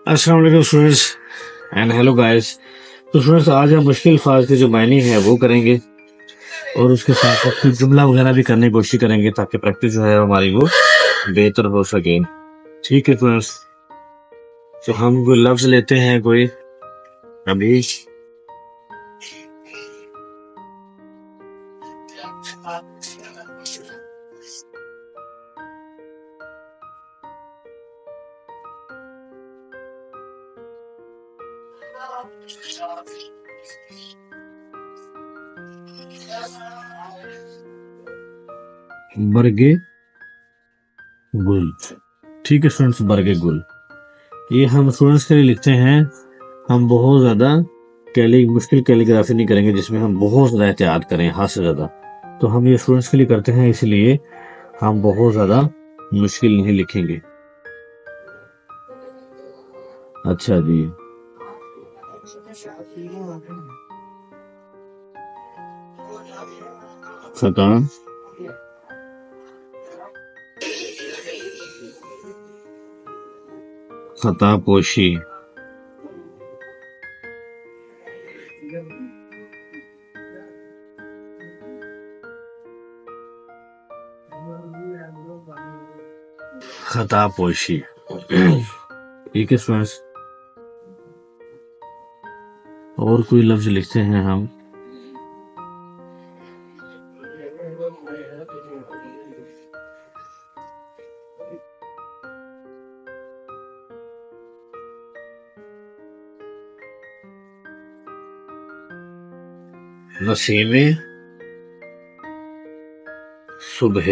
अस्सलाम वालेकुम students and hello guys. तो स्टूडेंट्स आज हम मुश्किल अल्फाज के जो मायने हैं वो करेंगे और उसके साथ साथ कुछ जुमला वगैरह भी करने की कोशिश करेंगे ताकि प्रैक्टिस जो है हमारी वो बेहतर हो सके। ठीक है स्टूडेंट्स, तो हम कोई लफ्ज लेते हैं कोई अभी। बरगे गुल। ठीक है स्टूडेंट्स, बरगे गुल ये हम स्टूडेंट्स के लिए लिखते हैं। हम बहुत ज्यादा मुश्किल कैलीग्राफी नहीं करेंगे जिसमें हम बहुत ज्यादा एहतियात करें हद से ज्यादा। तो हम ये स्टूडेंट्स के लिए करते हैं, इसलिए हम बहुत ज्यादा मुश्किल नहीं लिखेंगे। अच्छा जी, खता खता पोशी। खता पोशी। ठीक है स्टूडेंट्स, और कोई लफ्ज लिखते हैं हम। नसीमे सुबह।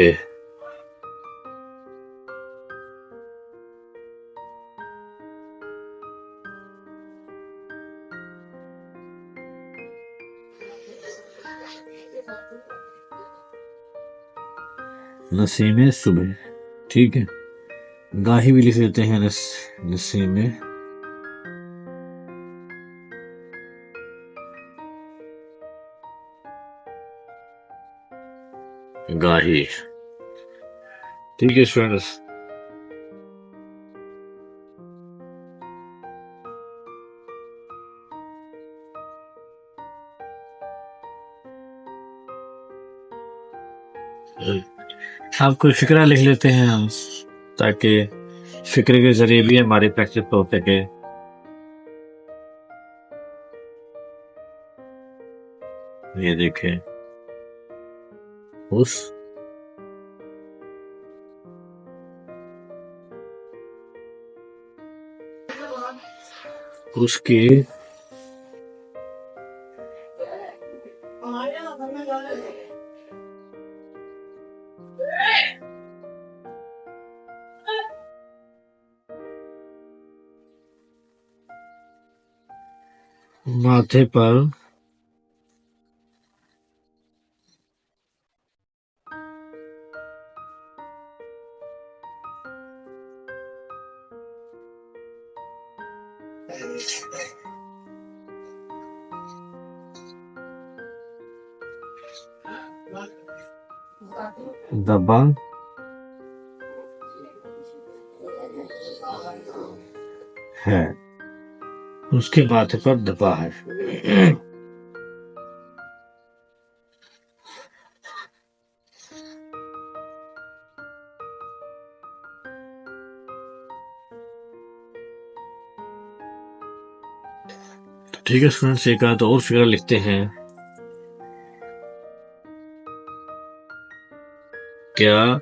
नसीमे सुबह। ठीक है, गाही भी लिख देते हैं नसीमे गाही। ठीक है स्टूडेंट्स, आप कोई फिक्रा लिख लेते हैं हम ताकि फिक्रे के जरिए भी हमारी प्रैक्टिस हो सके। ये देखें, उस उसके माथे पर दबा है, उसके माथे पर दबा है। ठीक है स्टूडेंट्स, एक आध और फिगर लिखते हैं। क्या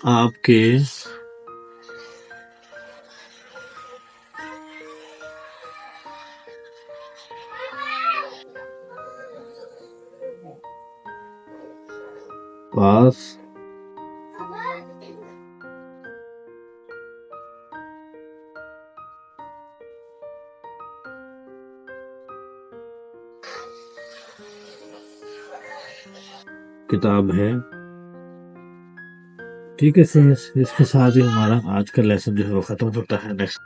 आपके पास किताब है ठीक है फ्रेंड्स, इसके साथ ही हमारा आज का लेसन जो है वो खत्म होता है। नेक्स्ट